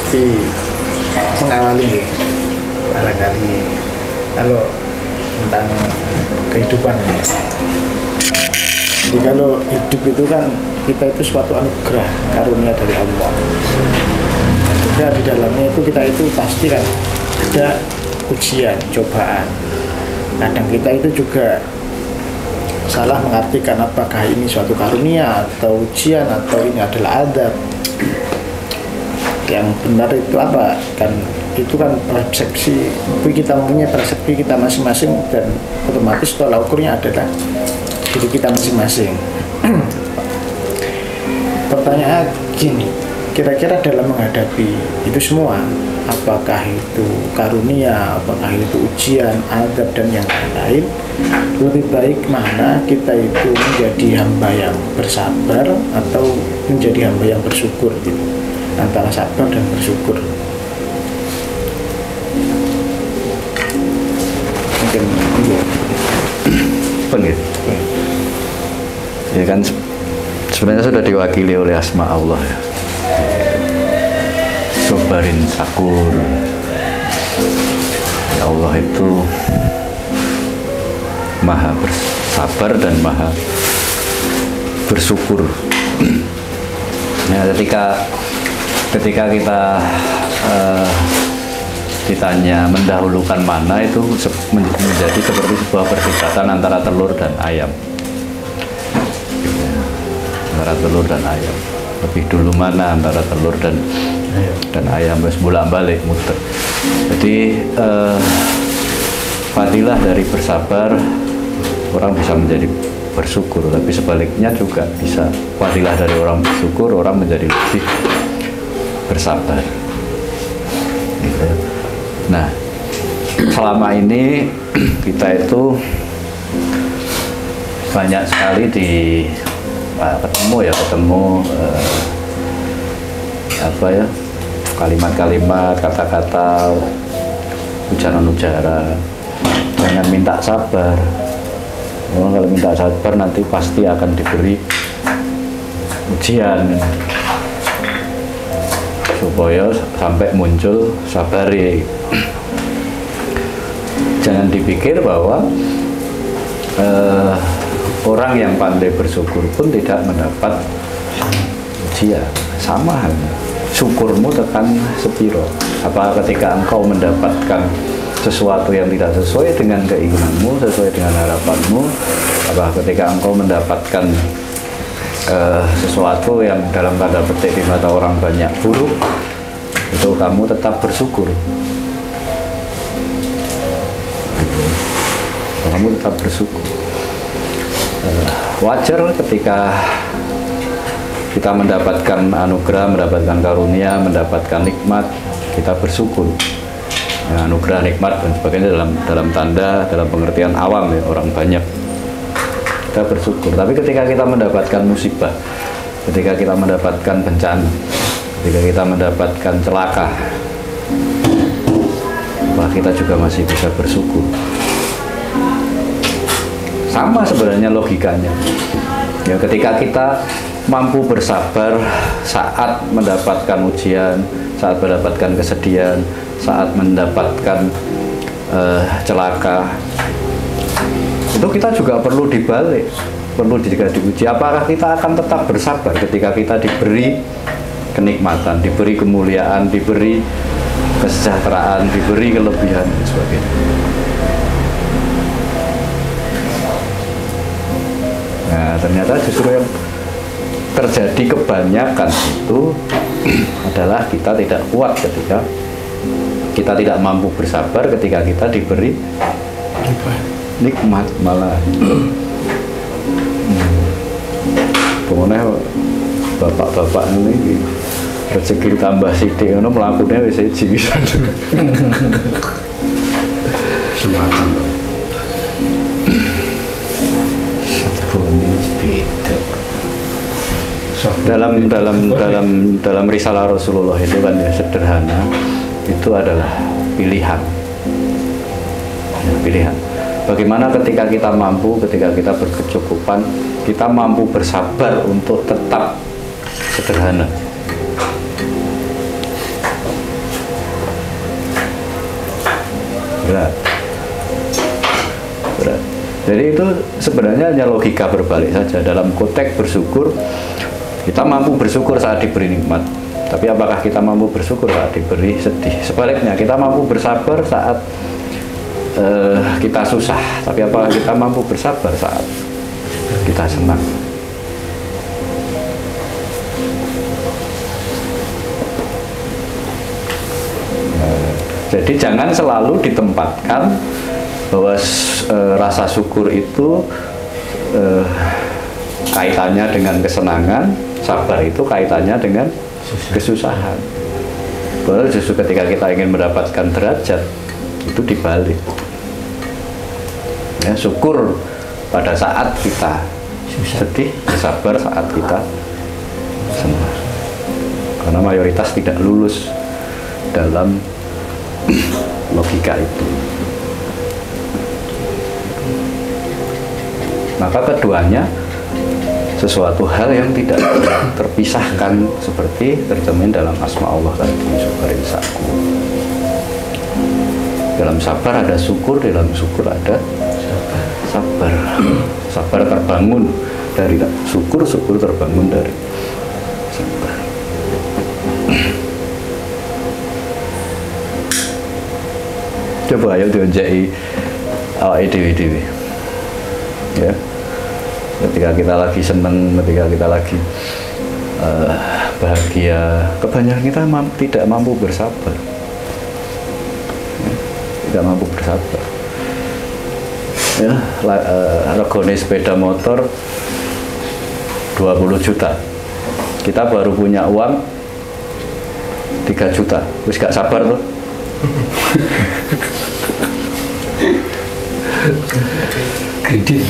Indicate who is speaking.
Speaker 1: seperti mengawali barangkali kalau tentang kehidupan ya. Jadi kalau hidup itu kan kita itu suatu anugerah karunia dari Allah. Juga di dalamnya itu kita itu pasti kan ada ujian, cobaan. Kadang kita itu juga salah mengartikan apakah ini suatu karunia atau ujian atau ini adalah adab. Yang benar itu apa? Kan itu kan persepsi, kita mempunyai persepsi kita masing-masing dan otomatis tolak ukurnya adalah diri kita masing-masing. Pertanyaan gini, kira-kira dalam menghadapi itu semua, apakah itu karunia, apakah itu ujian, adab dan yang lain, lebih baik mana kita itu menjadi hamba yang bersabar atau menjadi hamba yang bersyukur gitu, antara sabar dan bersyukur. Mungkin iya.
Speaker 2: Pengen. Ya kan sebenarnya sudah diwakili oleh asma Allah ya. Sobarin sakur. Ya Allah itu maha bersabar dan maha bersyukur. Nah, ketika kita ditanya mendahulukan mana, itu menjadi seperti sebuah perdebatan antara telur dan ayam. Antara telur dan ayam, lebih dulu mana antara telur dan ayam, wes bolak-balik muter. Jadi fadilah dari bersabar, orang bisa menjadi bersyukur, tapi sebaliknya juga bisa fadilah dari orang bersyukur, orang menjadi lebih bersabar. Nah, selama ini kita itu banyak sekali ketemu kalimat-kalimat, kata-kata, ujaran-ujaran, jangan minta sabar. Kalau minta sabar nanti pasti akan diberi ujian, supaya sampai muncul sabari. Jangan dipikir bahwa orang yang pandai bersyukur pun tidak mendapat ujian. Sama halnya, syukurmu tekan sepiro. Apa ketika engkau mendapatkan sesuatu yang tidak sesuai dengan keinginanmu, sesuai dengan harapanmu, apa ketika engkau mendapatkan sesuatu yang dalam tanda petik di mata orang banyak buruk, itu kamu tetap bersyukur. Kamu tetap bersyukur. Wajar ketika kita mendapatkan anugerah, mendapatkan karunia, mendapatkan nikmat, kita bersyukur. Ya, anugerah, nikmat dan sebagainya dalam pengertian awam ya, orang banyak. Kita bersyukur. Tapi ketika kita mendapatkan musibah, ketika kita mendapatkan bencana, ketika kita mendapatkan celaka, kita juga masih bisa bersyukur. Sama sebenarnya logikanya. Ya, ketika kita mampu bersabar saat mendapatkan ujian, saat mendapatkan kesedihan, saat mendapatkan celaka, itu kita juga perlu dibalik, perlu diuji. Apakah kita akan tetap bersabar ketika kita diberi kenikmatan, diberi kemuliaan, diberi kesejahteraan, diberi kelebihan dan sebagainya. Nah, ternyata justru yang terjadi kebanyakan itu adalah kita tidak kuat ketika kita tidak mampu bersabar ketika kita diberi nikmat malah. Pokoknya bapak-bapak ini rezeki tambah sidik ngono mlakune wis siji pisan. Semacam dalam risalah Rasulullah itu kan ya, sederhana itu adalah pilihan. Pilihan. Bagaimana ketika kita mampu, ketika kita berkecukupan, kita mampu bersabar untuk tetap sederhana. berat. Berat. Jadi itu sebenarnya hanya logika berbalik saja. Dalam konteks bersyukur, kita mampu bersyukur saat diberi nikmat. Tapi apakah kita mampu bersyukur saat diberi sedih? Sebaliknya, kita mampu bersabar saat kita susah. Tapi apakah kita mampu bersabar saat kita senang? Jadi jangan selalu ditempatkan bahwa rasa syukur itu kaitannya dengan kesenangan, sabar itu kaitannya dengan kesusahan. Padahal justru ketika kita ingin mendapatkan derajat, itu dibalik. Ya, syukur pada saat kita sedih, sabar saat kita senang. Karena mayoritas tidak lulus dalam logika itu. Maka keduanya sesuatu hal yang tidak terpisahkan seperti tercermin dalam asma Allah tadi, syukurin saku. Dalam sabar ada syukur, dalam syukur ada sabar. Sabar terbangun dari syukur, syukur terbangun dari sabar. Coba ayo diunjai awake dhewe-dhewe. Ya. Ketika kita lagi seneng, ketika kita lagi bahagia, kebanyakan kita tidak mampu bersabar. Ya, tidak mampu bersabar. Ya, regane sepeda motor 20 juta. Kita baru punya uang 3 juta. Wis gak sabar loh.
Speaker 3: Kredit.